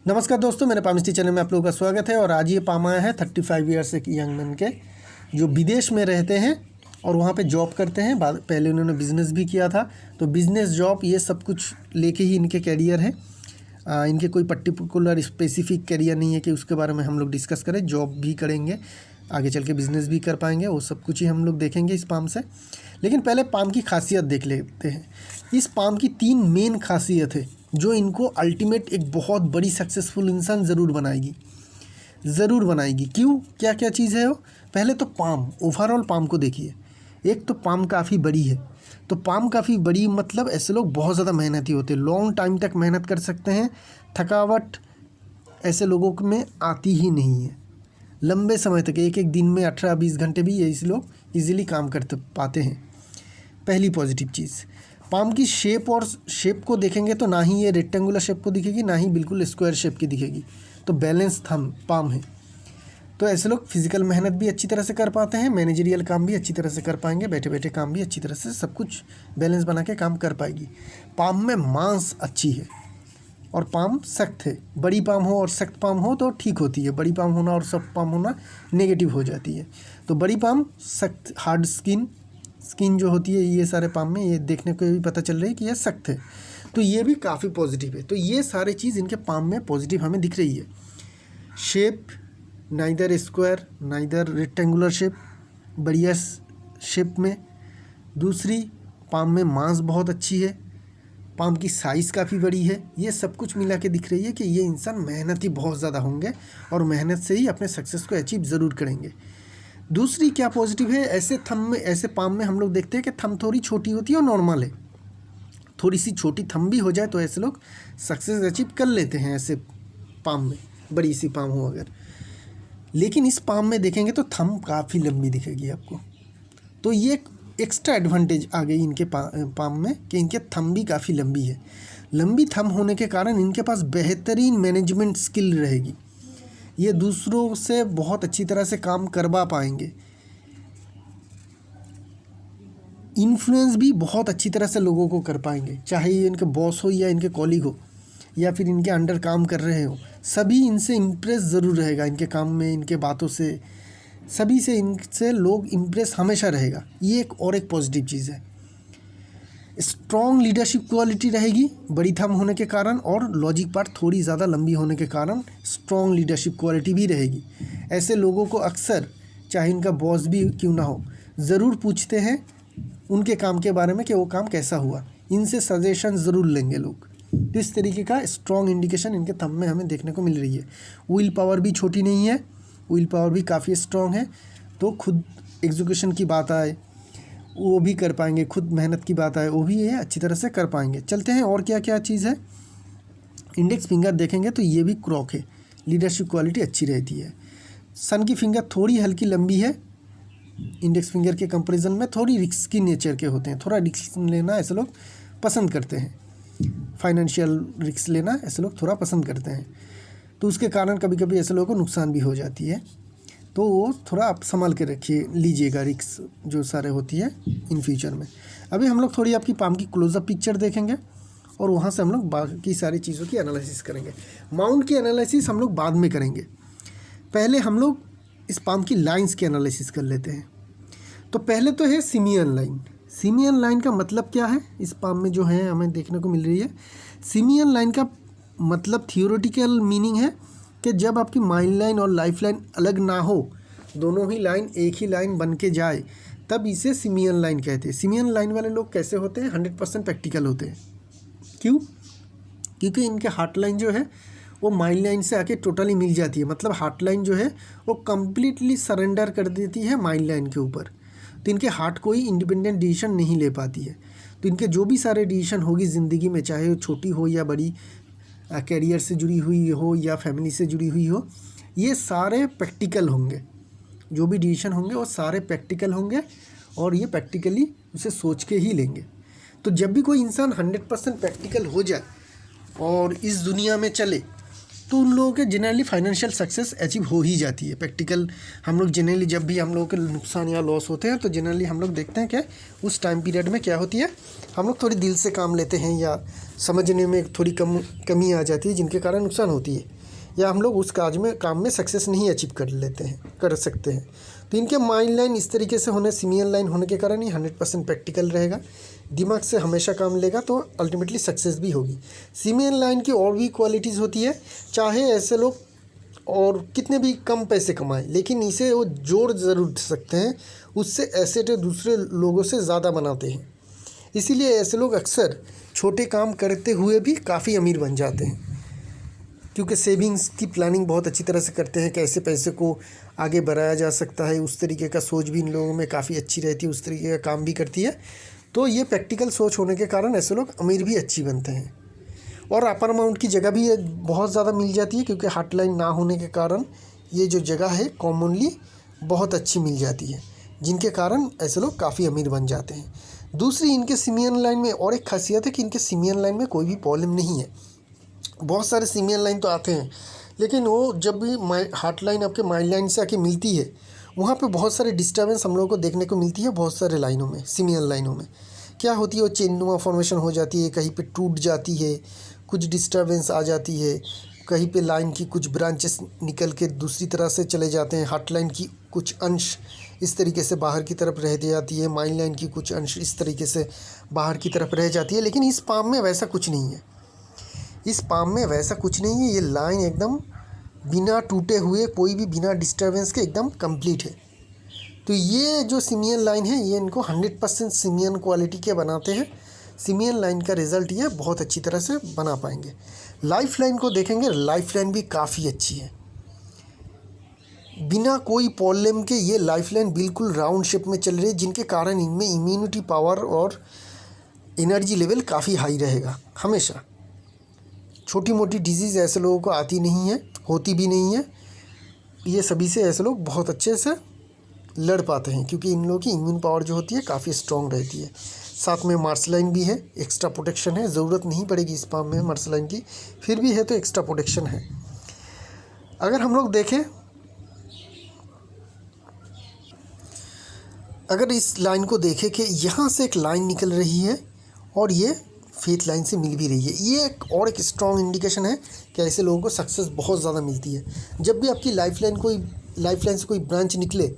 नमस्कार दोस्तों, मेरे पामिस्ट्री चैनल में आप लोगों का स्वागत है। और आज ये पाम आया है 35 ईयर्स एक यंग मैन के, जो विदेश में रहते हैं और वहाँ पे जॉब करते हैं। पहले उन्होंने बिज़नेस भी किया था, तो बिज़नेस जॉब ये सब कुछ लेके ही इनके कैरियर है। इनके कोई पर्टिकुलर स्पेसिफिक कैरियर नहीं है कि उसके बारे में हम लोग डिस्कस करें। जॉब भी करेंगे, आगे चल के बिज़नेस भी कर पाएंगे, वो सब कुछ ही हम लोग देखेंगे इस पाम से। लेकिन पहले पाम की खासियत देख लेते हैं। इस पाम की 3 मेन खासियत है जो इनको अल्टीमेट एक बहुत बड़ी सक्सेसफुल इंसान ज़रूर बनाएगी। क्यों, क्या क्या चीज़ है वो? पहले तो पाम, ओवरऑल पाम को देखिए। एक तो पाम काफ़ी बड़ी है, तो पाम काफ़ी बड़ी मतलब ऐसे लोग बहुत ज़्यादा मेहनती होते हैं, लॉन्ग टाइम तक मेहनत कर सकते हैं। थकावट ऐसे लोगों में आती ही नहीं है। लंबे समय तक, एक एक दिन में 18-20 घंटे भी ये लोग इजीली काम करते पाते हैं। पहली पॉजिटिव चीज़। पाम की शेप को देखेंगे तो ना ही ये रेक्टेंगुलर शेप को दिखेगी, ना ही बिल्कुल स्क्वायर शेप की दिखेगी। तो बैलेंस पाम है। तो ऐसे लोग फिजिकल मेहनत भी अच्छी तरह से कर पाते हैं, मैनेजरियल काम भी अच्छी तरह से कर पाएंगे, बैठे बैठे काम भी अच्छी तरह से, सब कुछ बैलेंस बना के काम कर पाएगी। पाम में मांस अच्छी है और पाम सख्त है। बड़ी पाम हो और सख्त पाम हो तो ठीक होती है, बड़ी पाम होना और सख्त पाम होना नेगेटिव हो जाती है। तो बड़ी पाम सख्त, हार्ड स्किन जो होती है ये सारे पाम में, ये देखने को भी पता चल रही है कि ये सख्त है, तो ये भी काफ़ी पॉजिटिव है। तो ये सारी चीज़ इनके पाम में पॉजिटिव हमें दिख रही है। Shape neither square neither rectangular shape, बढ़िया शेप में। दूसरी, पाम में मांस बहुत अच्छी है, पाम की साइज़ काफ़ी बड़ी है। ये सब कुछ मिला के दिख रही है कि ये इंसान मेहनती बहुत ज़्यादा होंगे और मेहनत से ही अपने सक्सेस को अचीव ज़रूर करेंगे। दूसरी क्या पॉजिटिव है, ऐसे पाम में हम लोग देखते हैं कि थंब थोड़ी छोटी होती है और नॉर्मल है। थोड़ी सी छोटी थंब भी हो जाए तो ऐसे लोग सक्सेस अचीव कर लेते हैं ऐसे पाम में, बड़ी सी पाम हो अगर। लेकिन इस पाम में देखेंगे तो थंब काफ़ी लंबी दिखेगी आपको। तो ये एक एक्स्ट्रा एडवांटेज आ गई इनके पाम में कि इनके थंब भी काफ़ी लंबी है। लंबी थंब होने के कारण इनके पास बेहतरीन मैनेजमेंट स्किल रहेगी। ये दूसरों से बहुत अच्छी तरह से काम करवा पाएंगे। इन्फ्लुएंस भी बहुत अच्छी तरह से लोगों को कर पाएंगे, चाहे ये इनके बॉस हो या इनके कॉलीग हो या फिर इनके अंडर काम कर रहे हो। सभी इनसे इम्प्रेस ज़रूर रहेगा, इनके काम में, इनके बातों से, सभी से इनसे लोग इम्प्रेस हमेशा रहेगा। ये एक पॉजिटिव चीज़ है। स्ट्रॉन्ग लीडरशिप क्वालिटी रहेगी बड़ी थंब होने के कारण, और लॉजिक पार्ट थोड़ी ज़्यादा लंबी होने के कारण स्ट्रॉन्ग लीडरशिप क्वालिटी भी रहेगी। ऐसे लोगों को अक्सर, चाहे इनका बॉस भी क्यों ना हो, ज़रूर पूछते हैं उनके काम के बारे में कि वो काम कैसा हुआ। इनसे सजेशन ज़रूर लेंगे लोग। तो इस तरीके का स्ट्रॉन्ग इंडिकेशन इनके थंब में हमें देखने को मिल रही है। विल पावर भी छोटी नहीं है, विल पावर भी काफ़ी स्ट्रॉन्ग है। तो खुद एग्जीक्यूशन की बात आए वो भी कर पाएंगे, खुद मेहनत की बात आए वो भी ये अच्छी तरह से कर पाएंगे। चलते हैं और क्या क्या चीज़ है। इंडेक्स फिंगर देखेंगे तो ये भी क्रॉक है, लीडरशिप क्वालिटी अच्छी रहती है। सन की फिंगर थोड़ी हल्की लंबी है, इंडेक्स फिंगर के कंपैरिजन में थोड़ी रिस्की नेचर के होते हैं। थोड़ा रिस्क लेना ऐसे लोग पसंद करते हैं, फाइनेंशियल रिस्क लेना ऐसे लोग थोड़ा पसंद करते हैं। तो उसके कारण कभी कभी ऐसे लोगों को नुकसान भी हो जाती है, तो वो थोड़ा आप संभाल के लीजिएगा रिस्क जो सारे होती है इन फ्यूचर में। अभी हम लोग थोड़ी आपकी पाम की क्लोजअप पिक्चर देखेंगे और वहाँ से हम लोग बाकी सारी चीज़ों की एनालिसिस करेंगे। माउंट की एनालिसिस हम लोग बाद में करेंगे, पहले हम लोग इस पाम की लाइंस की एनालिसिस कर लेते हैं। तो पहले तो है सिमियन लाइन। सिमियन लाइन का मतलब क्या है इस पाम में जो है हमें देखने को मिल रही है। सिमियन लाइन का मतलब थियोरेटिकल मीनिंग है कि जब आपकी माइंड लाइन और लाइफ लाइन अलग ना हो, दोनों ही लाइन एक ही लाइन बन के जाए, तब इसे सिमियन लाइन कहते हैं। सिमियन लाइन वाले लोग कैसे होते हैं? 100% प्रैक्टिकल होते हैं। क्यों? क्योंकि इनके हार्ट लाइन जो है वो माइंड लाइन से आके टोटली मिल जाती है। मतलब हार्ट लाइन जो है वो कम्प्लीटली सरेंडर कर देती है माइंड लाइन के ऊपर। तो इनके हार्ट कोई इंडिपेंडेंट डिसीजन नहीं ले पाती है। तो इनके जो भी सारे डिसीजन होगी ज़िंदगी में, चाहे वो छोटी हो या बड़ी, कैरियर से जुड़ी हुई हो या फैमिली से जुड़ी हुई हो, ये सारे प्रैक्टिकल होंगे। जो भी डिसीजन होंगे वो सारे प्रैक्टिकल होंगे और ये प्रैक्टिकली उसे सोच के ही लेंगे। तो जब भी कोई इंसान 100% प्रैक्टिकल हो जाए और इस दुनिया में चले, तो उन लोगों के जनरली फाइनेंशियल सक्सेस अचीव हो ही जाती है। प्रैक्टिकल हम लोग जनरली जब भी हम लोगों के नुकसान या लॉस होते हैं तो जनरली हम लोग देखते हैं कि उस टाइम पीरियड में क्या होती है, हम लोग थोड़ी दिल से काम लेते हैं या समझने में थोड़ी कमी आ जाती है जिनके कारण नुकसान होती है, या हम लोग उस काम में सक्सेस नहीं अचीव कर सकते हैं। तो इनके माइंड लाइन इस तरीके से होने, सिमियन लाइन होने के कारण ये 100% प्रैक्टिकल रहेगा, दिमाग से हमेशा काम लेगा तो अल्टीमेटली सक्सेस भी होगी। सिमियन लाइन की और भी क्वालिटीज़ होती है, चाहे ऐसे लोग और कितने भी कम पैसे कमाएं लेकिन इसे वो जोड़ ज़रूर सकते हैं, उससे एसेट दूसरे लोगों से ज़्यादा बनाते हैं। इसीलिए ऐसे लोग अक्सर छोटे काम करते हुए भी काफ़ी अमीर बन जाते हैं, क्योंकि सेविंग्स की प्लानिंग बहुत अच्छी तरह से करते हैं, कैसे पैसे को आगे बढ़ाया जा सकता है, उस तरीके का सोच भी इन लोगों में काफ़ी अच्छी रहती है, उस तरीके का काम भी करती है। तो ये प्रैक्टिकल सोच होने के कारण ऐसे लोग अमीर भी अच्छी बनते हैं, और अपर अमाउंट की जगह भी बहुत ज़्यादा मिल जाती है, क्योंकि हॉटलाइन ना होने के कारण ये जो जगह है कॉमनली बहुत अच्छी मिल जाती है, जिनके कारण ऐसे लोग काफ़ी अमीर बन जाते हैं। दूसरी, इनके सिमियन लाइन में और एक खासियत है कि इनके सिमियन लाइन में कोई भी प्रॉब्लम नहीं है। बहुत सारे सिमियन लाइन तो आते हैं, लेकिन वो जब भी हार्ट लाइन आपके माइंड लाइन से आके मिलती है, वहाँ पे बहुत सारे डिस्टर्बेंस हम लोगों को देखने को मिलती है। बहुत सारे लाइनों में, सिमियन लाइनों में क्या होती है, वो चेननुमा फॉर्मेशन हो जाती है, कहीं पे टूट जाती है, कुछ डिस्टर्बेंस आ जाती है, कहीं पे लाइन की कुछ ब्रांचेस निकल के दूसरी तरह से चले जाते हैं, हार्ट लाइन की कुछ अंश इस तरीके से बाहर की तरफ रह जाती है, माइंड लाइन की कुछ अंश इस तरीके से बाहर की तरफ रह जाती है। लेकिन इस पाम में वैसा कुछ नहीं है, इस पाम में वैसा कुछ नहीं है। ये लाइन एकदम बिना टूटे हुए, कोई भी बिना डिस्टर्बेंस के एकदम कंप्लीट है। तो ये जो सिमियन लाइन है, ये इनको 100% सिमियन क्वालिटी के बनाते हैं। सिमियन लाइन का रिज़ल्ट ये बहुत अच्छी तरह से बना पाएंगे। लाइफ लाइन को देखेंगे, लाइफ लाइन भी काफ़ी अच्छी है, बिना कोई प्रॉब्लम के ये लाइफ लाइन बिल्कुल राउंड शेप में चल रही है, जिनके कारण इनमें इम्यूनिटी पावर और एनर्जी लेवल काफ़ी हाई रहेगा। हमेशा छोटी मोटी डिजीज़ ऐसे लोगों को आती नहीं है, होती भी नहीं है। ये सभी से ऐसे लोग बहुत अच्छे से लड़ पाते हैं, क्योंकि इन लोगों की इम्यून पावर जो होती है काफ़ी स्ट्रॉन्ग रहती है। साथ में मार्सलाइन भी है, एक्स्ट्रा प्रोटेक्शन है, ज़रूरत नहीं पड़ेगी इस पाम में मार्सलाइन की, फिर भी है तो एक्स्ट्रा प्रोटेक्शन है। अगर हम लोग देखें, अगर इस लाइन को देखें कि यहाँ से एक लाइन निकल रही है और ये फेथ लाइन से मिल भी रही है, ये एक स्ट्रॉन्ग इंडिकेशन है कि ऐसे लोगों को सक्सेस बहुत ज़्यादा मिलती है। जब भी आपकी लाइफ लाइन से कोई ब्रांच निकले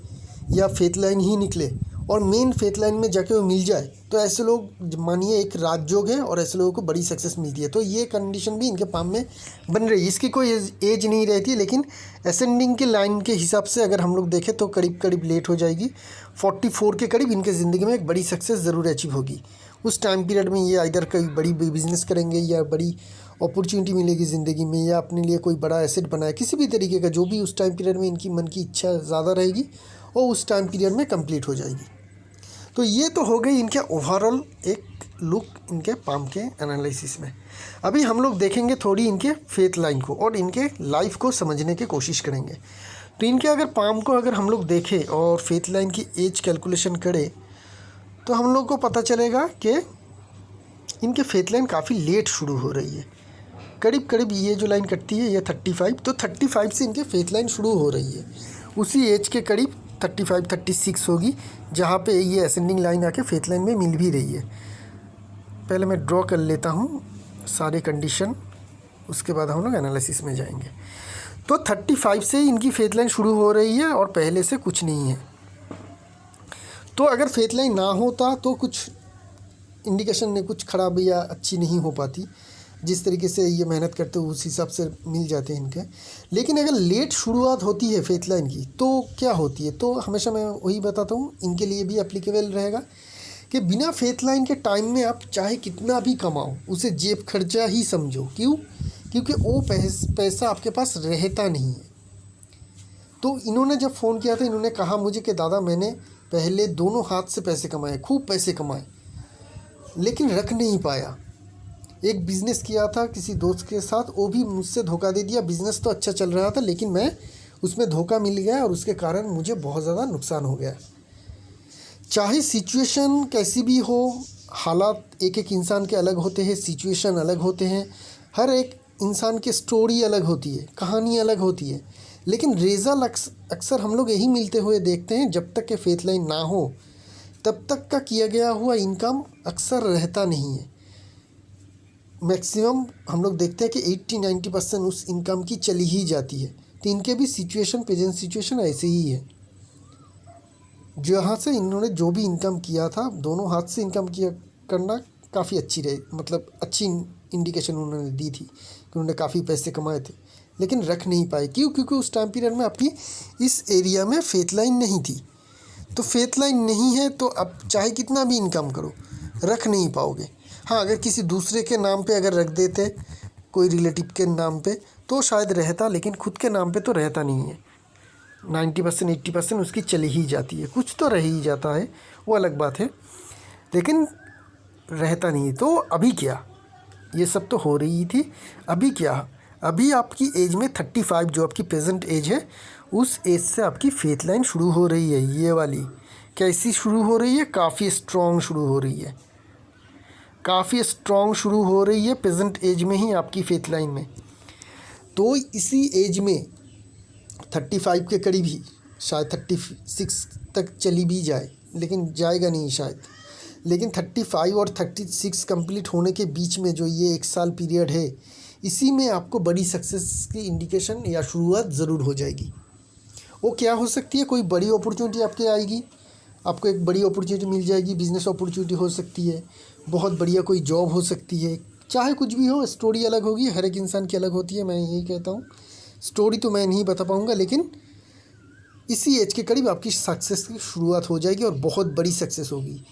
या फेथ लाइन ही निकले और मेन फेथ लाइन में जाके वो मिल जाए, तो ऐसे लोग मानिए एक राजयोग है और ऐसे लोगों को बड़ी सक्सेस मिलती है। तो ये कंडीशन भी इनके पाम में बन रही है। इसकी कोई एज नहीं रहती है, लेकिन असेंडिंग के लाइन के हिसाब से अगर हम लोग देखें तो करीब लेट हो जाएगी। 44 के करीब इनके ज़िंदगी में एक बड़ी सक्सेस ज़रूर अचीव होगी। उस टाइम पीरियड में ये इधर कोई बड़ी बिजनेस करेंगे या बड़ी अपॉर्चुनिटी मिलेगी ज़िंदगी में, या अपने लिए कोई बड़ा एसेट बनाए, किसी भी तरीके का जो भी उस टाइम पीरियड में इनकी मन की इच्छा ज़्यादा रहेगी और उस टाइम पीरियड में कंप्लीट हो जाएगी। तो ये तो हो गई इनके ओवरऑल एक लुक इनके पाम के एनालिसिस में। अभी हम लोग देखेंगे थोड़ी इनके फेथ लाइन को और इनके लाइफ को समझने की कोशिश करेंगे। तो इनके अगर पाम को अगर हम लोग देखें और फेथ लाइन की एज कैलकुलेशन करें, तो हम लोग को पता चलेगा कि इनके फेथ लाइन काफ़ी लेट शुरू हो रही है। करीब ये जो लाइन कटती है ये 35, तो 35 से इनके फेथ लाइन शुरू हो रही है। उसी एज के करीब 35-36 होगी, जहाँ पे ये असेंडिंग लाइन आके फेथ लाइन में मिल भी रही है। पहले मैं ड्रॉ कर लेता हूँ सारे कंडीशन, उसके बाद हम लोग एनालिसिस में जाएंगे। तो 35 से इनकी फेथ लाइन शुरू हो रही है और पहले से कुछ नहीं है। तो अगर फेथ लाइन ना होता तो कुछ इंडिकेशन ने कुछ ख़राब या अच्छी नहीं हो पाती। जिस तरीके से ये मेहनत करते हो उस हिसाब से मिल जाते हैं इनके। लेकिन अगर लेट शुरुआत होती है फेथ लाइन की तो क्या होती है, तो हमेशा मैं वही बताता हूँ, इनके लिए भी एप्लीकेबल रहेगा कि बिना फेथ लाइन के टाइम में आप चाहे कितना भी कमाओ, उसे जेब खर्चा ही समझो। क्यों? क्योंकि वो पैसा आपके पास रहता नहीं है। तो इन्होंने जब फ़ोन किया था, इन्होंने कहा मुझे कि दादा मैंने पहले दोनों हाथ से पैसे कमाए, खूब पैसे कमाए, लेकिन रख नहीं पाया। एक बिज़नेस किया था किसी दोस्त के साथ, वो भी मुझसे धोखा दे दिया। बिज़नेस तो अच्छा चल रहा था लेकिन मैं उसमें धोखा मिल गया और उसके कारण मुझे बहुत ज़्यादा नुकसान हो गया। चाहे सिचुएशन कैसी भी हो, हालात एक इंसान के अलग होते हैं, सिचुएशन अलग होते हैं, हर एक इंसान की स्टोरी अलग होती है, कहानी अलग होती है, लेकिन रिजल्ट अक्सर हम लोग यही मिलते हुए देखते हैं। जब तक के फेथ लाइन ना हो तब तक का किया गया हुआ इनकम अक्सर रहता नहीं है। मैक्सिमम हम लोग देखते हैं कि 80-90% उस इनकम की चली ही जाती है। तो इनके भी सिचुएशन, प्रेजेंट सिचुएशन ऐसे ही है। जहाँ से इन्होंने जो भी इनकम किया था, दोनों हाथ से इनकम किया करना काफ़ी अच्छी रही, मतलब अच्छी इंडिकेशन उन्होंने दी थी कि उन्होंने काफ़ी पैसे कमाए थे, लेकिन रख नहीं पाए। क्यों? क्योंकि उस टाइम पीरियड में आपकी इस एरिया में फेथ लाइन नहीं थी। तो फेथ लाइन नहीं है तो अब चाहे कितना भी इनकम करो, रख नहीं पाओगे। हाँ, अगर किसी दूसरे के नाम पे अगर रख देते, कोई रिलेटिव के नाम पे, तो शायद रहता, लेकिन खुद के नाम पे तो रहता नहीं है। 90% 80% उसकी चली ही जाती है, कुछ तो रह ही जाता है, वो अलग बात है, लेकिन रहता नहीं है। तो अभी क्या, ये सब तो हो रही थी, अभी क्या, अभी आपकी एज में 35 जो आपकी प्रेजेंट एज है, उस एज से आपकी फेथ लाइन शुरू हो रही है। ये वाली कैसी शुरू हो रही है? काफ़ी स्ट्रॉन्ग शुरू हो रही है, काफ़ी स्ट्रॉन्ग शुरू हो रही है प्रेजेंट एज में ही आपकी फेथ लाइन में। तो इसी एज में 35 के करीब ही, शायद 36 तक चली भी जाए, लेकिन जाएगा नहीं शायद। लेकिन 35 और 36 कंप्लीट होने के बीच में जो ये 1 साल पीरियड है, इसी में आपको बड़ी सक्सेस की इंडिकेशन या शुरुआत ज़रूर हो जाएगी। वो क्या हो सकती है? कोई बड़ी अपॉर्चुनिटी आपके आएगी, आपको एक बड़ी अपॉर्चुनिटी मिल जाएगी, बिजनेस अपॉर्चुनिटी हो सकती है, बहुत बढ़िया कोई जॉब हो सकती है, चाहे कुछ भी हो। स्टोरी अलग होगी, हर एक इंसान की अलग होती है, मैं यही कहता हूँ। स्टोरी तो मैं नहीं बता पाऊँगा, लेकिन इसी एज के करीब आपकी सक्सेस की शुरुआत हो जाएगी और बहुत बड़ी सक्सेस होगी,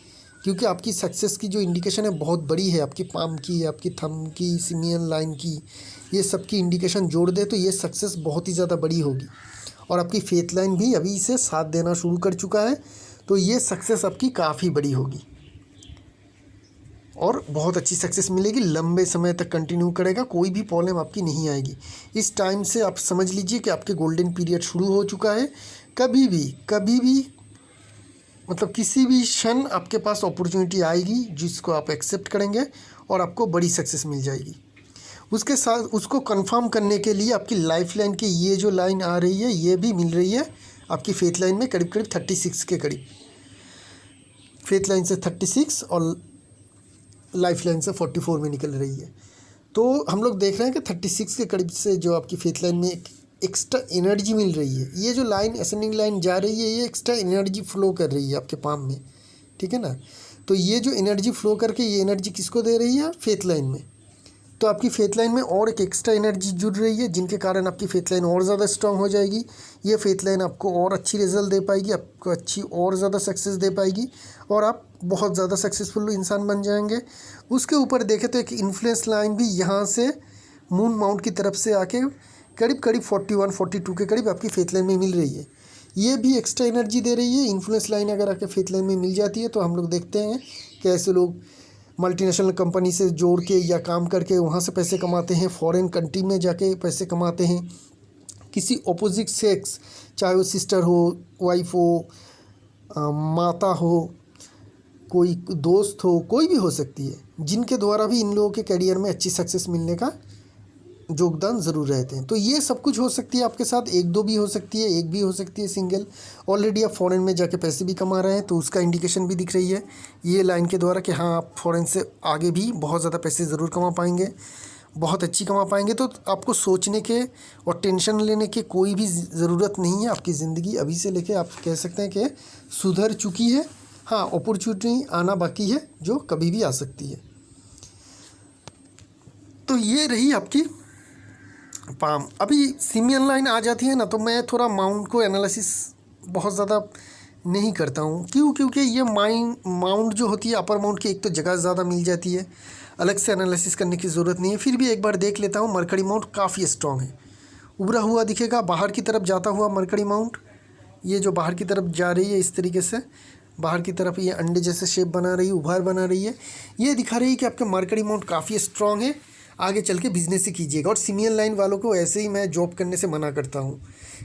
क्योंकि आपकी सक्सेस की जो इंडिकेशन है बहुत बड़ी है। आपकी पाम की, आपकी थंब की, सिमियन लाइन की, ये सब की इंडिकेशन जोड़ दे तो ये सक्सेस बहुत ही ज़्यादा बड़ी होगी। और आपकी फेथ लाइन भी अभी से साथ देना शुरू कर चुका है, तो ये सक्सेस आपकी काफ़ी बड़ी होगी और बहुत अच्छी सक्सेस मिलेगी, लंबे समय तक कंटिन्यू करेगा, कोई भी प्रॉब्लम आपकी नहीं आएगी। इस टाइम से आप समझ लीजिए कि आपके गोल्डन पीरियड शुरू हो चुका है। कभी भी मतलब किसी भी क्षण आपके पास अपॉर्चुनिटी आएगी जिसको आप एक्सेप्ट करेंगे और आपको बड़ी सक्सेस मिल जाएगी। उसके साथ उसको कंफर्म करने के लिए आपकी लाइफ लाइन की ये जो लाइन आ रही है, ये भी मिल रही है आपकी फेथ लाइन में करीब 36 के करीब। फेथ लाइन से 36 और लाइफ लाइन से 44 में निकल रही है। तो हम लोग देख रहे हैं कि 36 के करीब से जो आपकी फेथ लाइन में एक एक्स्ट्रा एनर्जी मिल रही है, ये जो लाइन असेंडिंग लाइन जा रही है, ये एक्स्ट्रा एनर्जी फ्लो कर रही है आपके पाम में, ठीक है ना। तो ये जो एनर्जी फ्लो करके ये एनर्जी किसको दे रही है? फेथ लाइन में। तो आपकी फेथ लाइन में और एक एक्स्ट्रा एनर्जी जुड़ रही है, जिनके कारण आपकी फेथ लाइन और ज़्यादा स्ट्रांग हो जाएगी। ये फेथ लाइन आपको और अच्छी रिजल्ट दे पाएगी, आपको अच्छी और ज़्यादा सक्सेस दे पाएगी और आप बहुत ज़्यादा सक्सेसफुल इंसान बन जाएंगे। उसके ऊपर देखें तो एक इन्फ्लुएंस लाइन भी यहाँ से मून माउंट की तरफ से आके करीब 41-42 के करीब आपकी फेथ लाइन में मिल रही है। ये भी एक्स्ट्रा एनर्जी दे रही है। इन्फ्लुएंस लाइन अगर आपके फेथ लाइन में मिल जाती है तो हम लोग देखते हैं कि ऐसे लोग मल्टीनेशनल कंपनी से जोड़ के या काम करके वहाँ से पैसे कमाते हैं, फॉरेन कंट्री में जाके पैसे कमाते हैं। किसी अपोजिट सेक्स, चाहे वो सिस्टर हो, वाइफ हो, माता हो, कोई दोस्त हो, कोई भी हो सकती है, जिनके द्वारा भी इन लोगों के करियर में अच्छी सक्सेस मिलने का योगदान ज़रूर रहते हैं। तो ये सब कुछ हो सकती है आपके साथ, 1-2 भी हो सकती है, एक भी हो सकती है सिंगल। ऑलरेडी आप फॉरेन में जाके पैसे भी कमा रहे हैं तो उसका इंडिकेशन भी दिख रही है ये लाइन के द्वारा कि हाँ, आप फॉरेन से आगे भी बहुत ज़्यादा पैसे ज़रूर कमा पाएंगे, बहुत अच्छी कमा पाएंगे। तो आपको सोचने के और टेंशन लेने के कोई भी ज़रूरत नहीं है। आपकी ज़िंदगी अभी से लेके आप कह सकते हैं कि सुधर चुकी है। हाँ, अपॉर्चुनिटी आना बाकी है जो कभी भी आ सकती है। तो ये रही आपकी पाम। अभी सिमियन लाइन आ जाती है ना, तो मैं थोड़ा माउंट को एनालिसिस बहुत ज़्यादा नहीं करता हूँ। क्यों? क्योंकि ये माउंट जो होती है, अपर माउंट की एक तो जगह ज़्यादा मिल जाती है, अलग से एनालिसिस करने की ज़रूरत नहीं है। फिर भी एक बार देख लेता हूँ। मरकरी माउंट काफ़ी स्ट्रॉन्ग है, उभरा हुआ दिखेगा, बाहर की तरफ जाता हुआ मरकरी माउंट, ये जो बाहर की तरफ जा रही है इस तरीके से, बाहर की तरफ ये अंडे जैसे शेप बना रही है, उभार बना रही है, ये दिखा रही है कि आपके मरकरी माउंट काफ़ी स्ट्रॉन्ग है। आगे चल के बिजनेस ही कीजिएगा। और सिमियन लाइन वालों को ऐसे ही मैं जॉब करने से मना करता हूँ,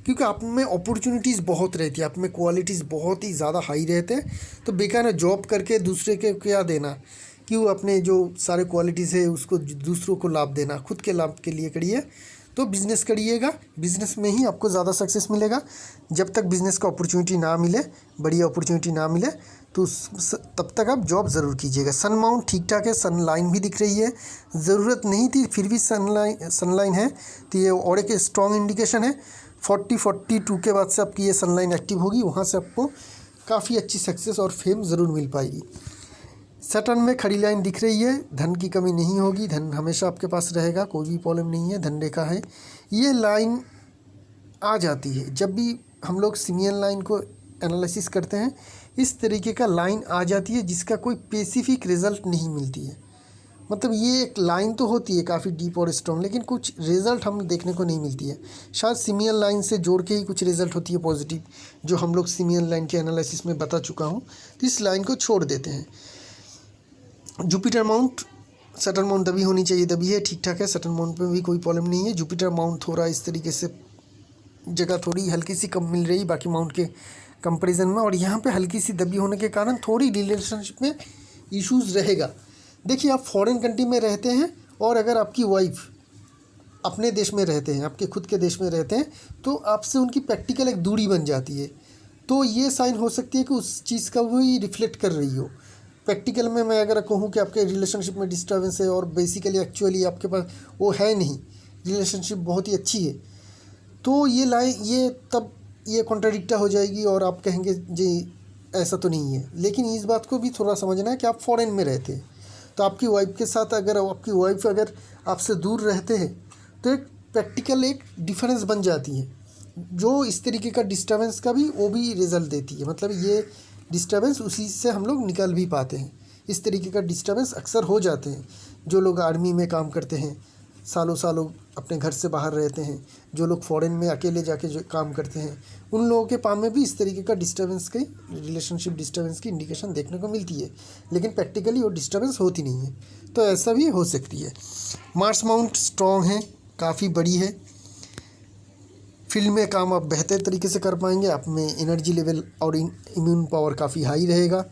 क्योंकि आप में अपॉर्चुनिटीज़ बहुत रहती है, आप में क्वालिटीज़ बहुत ही ज़्यादा हाई रहते हैं। तो बेकार है जॉब करके दूसरे के क्या देना, क्यों अपने जो सारे क्वालिटीज़ है उसको दूसरों को लाभ देना, खुद के लाभ के लिए करिए। तो बिज़नेस करिएगा, बिज़नेस में ही आपको ज़्यादा सक्सेस मिलेगा। जब तक बिज़नेस का अपॉर्चुनिटी ना मिले, बढ़िया अपॉर्चुनिटी ना मिले, तो तब तक आप जॉब ज़रूर कीजिएगा। सन माउंट ठीक ठाक है, सन लाइन भी दिख रही है, ज़रूरत नहीं थी फिर भी सन लाइन है, तो ये और एक स्ट्रॉन्ग इंडिकेशन है। 42 के बाद से आपकी ये सन लाइन एक्टिव होगी, वहाँ से आपको काफ़ी अच्छी सक्सेस और फेम ज़रूर मिल पाएगी। सैटर्न में खड़ी लाइन दिख रही है, धन की कमी नहीं होगी, धन हमेशा आपके पास रहेगा, कोई भी प्रॉब्लम नहीं है, धन रेखा है। ये लाइन आ जाती है जब भी हम लोग सिमियन लाइन को एनालिसिस करते हैं, इस तरीके का लाइन आ जाती है जिसका कोई स्पेसिफिक रिज़ल्ट नहीं मिलती है। मतलब ये एक लाइन तो होती है काफ़ी डीप और स्ट्रॉन्ग, लेकिन कुछ रिज़ल्ट हम देखने को नहीं मिलती है। शायद सिमियन लाइन से जोड़ के ही कुछ रिज़ल्ट होती है पॉजिटिव, जो हम लोग सिमियन लाइन के एनालिसिस में बता चुका हूँ। तो इस लाइन को छोड़ देते हैं। जुपिटर माउंट, सैटर्न माउंट दबी होनी चाहिए, दबी है, ठीक ठाक है। सैटर्न माउंट में भी कोई प्रॉब्लम नहीं है। जुपिटर माउंट थोड़ा इस तरीके से जगह थोड़ी हल्की सी कम मिल रही बाकी माउंट के कंपैरिजन में, और यहाँ पे हल्की सी दबी होने के कारण थोड़ी रिलेशनशिप में इश्यूज़ रहेगा। देखिए, आप फॉरेन कंट्री में रहते हैं और अगर आपकी वाइफ अपने देश में रहते हैं, आपके खुद के देश में रहते हैं, तो आपसे उनकी प्रैक्टिकल एक दूरी बन जाती है। तो ये साइन हो सकती है कि उस चीज़ का वही रिफ्लेक्ट कर रही हो। प्रैक्टिकल में मैं अगर कहूँ कि आपके रिलेशनशिप में डिस्टर्बेंस है और बेसिकली एक्चुअली आपके पास वो है नहीं, रिलेशनशिप बहुत ही अच्छी है, तो ये लाइन ये तब ये कॉन्ट्राडिक्टा हो जाएगी और आप कहेंगे जी ऐसा तो नहीं है। लेकिन इस बात को भी थोड़ा समझना है कि आप फॉरेन में रहते हैं, तो आपकी वाइफ के साथ अगर आपकी वाइफ अगर आपसे दूर रहते हैं तो एक प्रैक्टिकल एक डिफरेंस बन जाती है, जो इस तरीके का डिस्टर्बेंस का भी वो भी रिज़ल्ट देती है। मतलब ये डिस्टर्बेंस उसी से हम लोग निकल भी पाते हैं। इस तरीके का डिस्टर्बेंस अक्सर हो जाते हैं। जो लोग आर्मी में काम करते हैं, सालों सालों अपने घर से बाहर रहते हैं, जो लोग फॉरेन में अकेले जाके जो काम करते हैं, उन लोगों के पाम में भी इस तरीके का डिस्टर्बेंस की, रिलेशनशिप डिस्टर्बेंस की इंडिकेशन देखने को मिलती है, लेकिन प्रैक्टिकली वो डिस्टर्बेंस होती नहीं है। तो ऐसा भी हो सकती है। मार्स माउंट स्ट्रॉन्ग है, काफ़ी बड़ी है, फील्ड में काम आप बेहतर तरीके से कर पाएंगे, आप में एनर्जी लेवल और इम्यून पावर काफ़ी हाई रहेगा।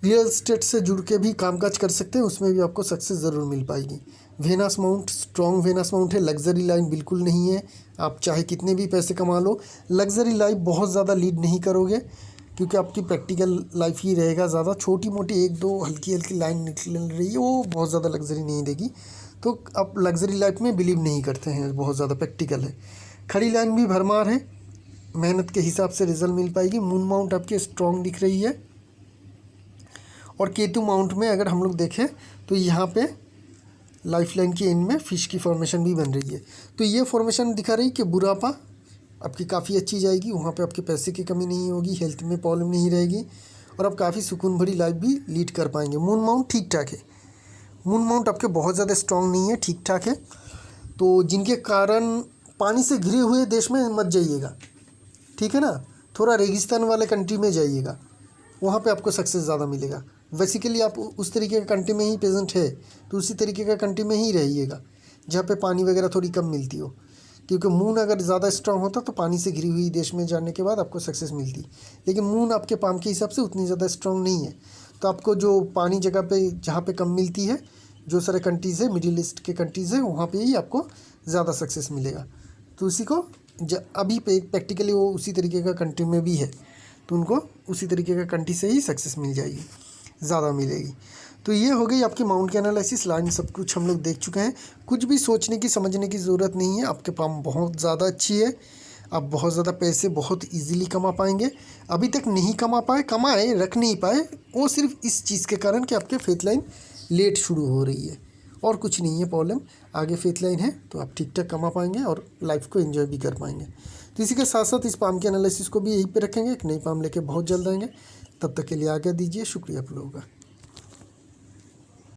रियल एस्टेट से जुड़ के भी कामकाज कर सकते हैं, उसमें भी आपको सक्सेस ज़रूर मिल पाएगी। Venus mount strong Venus mount है, लग्जरी लाइन बिल्कुल नहीं है। आप चाहे कितने भी पैसे कमा लो, लग्जरी लाइफ बहुत ज़्यादा लीड नहीं करोगे, क्योंकि आपकी प्रैक्टिकल लाइफ ही रहेगा ज़्यादा। छोटी मोटी एक दो हल्की हल्की लाइन निकल रही है, वो बहुत ज़्यादा लग्जरी नहीं देगी। तो आप लग्जरी लाइफ में बिलीव नहीं करते हैं, बहुत ज़्यादा प्रैक्टिकल है। खड़ी लाइन भी भरमार है, मेहनत के हिसाब से रिजल्ट मिल पाएगी। मून माउंट आपकी स्ट्रॉन्ग दिख रही है। और केतु माउंट में अगर हम लोग देखें तो यहाँ पे लाइफ लाइन की एंड में फिश की फॉर्मेशन भी बन रही है। तो ये फॉर्मेशन दिखा रही कि बुढ़ापा आपकी काफ़ी अच्छी जाएगी, वहाँ पे आपके पैसे की कमी नहीं होगी, हेल्थ में प्रॉब्लम नहीं रहेगी, और आप काफ़ी सुकून भरी लाइफ भी लीड कर पाएंगे। मून माउंट ठीक ठाक है, मून माउंट आपके बहुत ज़्यादा स्ट्रॉन्ग नहीं है, ठीक ठाक है। तो जिनके कारण पानी से घिरे हुए देश में मत जाइएगा, ठीक है ना, थोड़ा रेगिस्तान वाले कंट्री में जाइएगा, वहाँ पे आपको सक्सेस ज़्यादा मिलेगा। बेसिकली आप उस तरीके का कंट्री में ही प्रेजेंट है तो उसी तरीके का कंट्री में ही रहिएगा जहाँ पे पानी वगैरह थोड़ी कम मिलती हो, क्योंकि मून अगर ज़्यादा स्ट्रांग होता तो पानी से घिरी हुई देश में जाने के बाद आपको सक्सेस मिलती, लेकिन मून आपके पाम के हिसाब से उतनी ज़्यादा स्ट्रांग नहीं है। तो आपको जो पानी जगह पे जहाँ पे कम मिलती है, जो सारे कंट्रीज़ है मिडिल ईस्ट के कंट्रीज़ है, वहाँ पे ही आपको ज़्यादा सक्सेस मिलेगा। तो उसी को अभी पे प्रैक्टिकली वो उसी तरीके का कंट्री में भी है, तो उनको उसी तरीके का कंट्री से ही सक्सेस मिल जाएगी, ज़्यादा मिलेगी। तो ये हो गई आपकी माउंट की एनालिसिस लाइन, सब कुछ हम लोग देख चुके हैं। कुछ भी सोचने की समझने की ज़रूरत नहीं है, आपके पाम बहुत ज़्यादा अच्छी है, आप बहुत ज़्यादा पैसे बहुत इजीली कमा पाएंगे। अभी तक नहीं कमा पाए, कमाए रख नहीं पाए, वो सिर्फ इस चीज़ के कारण कि आपके फेथ लाइन लेट शुरू हो रही है, और कुछ नहीं है प्रॉब्लम। आगे फेथ लाइन है तो आप ठीक ठाक कमा पाएंगे और लाइफ को एंजॉय भी कर पाएंगे। तो इसी के साथ साथ इस पाम के एनालिसिस को भी यहीं पे रखेंगे, एक नई पाम लेके बहुत जल्द आएंगे। तब तक के लिए आज्ञा दीजिए, शुक्रिया आप लोगों का।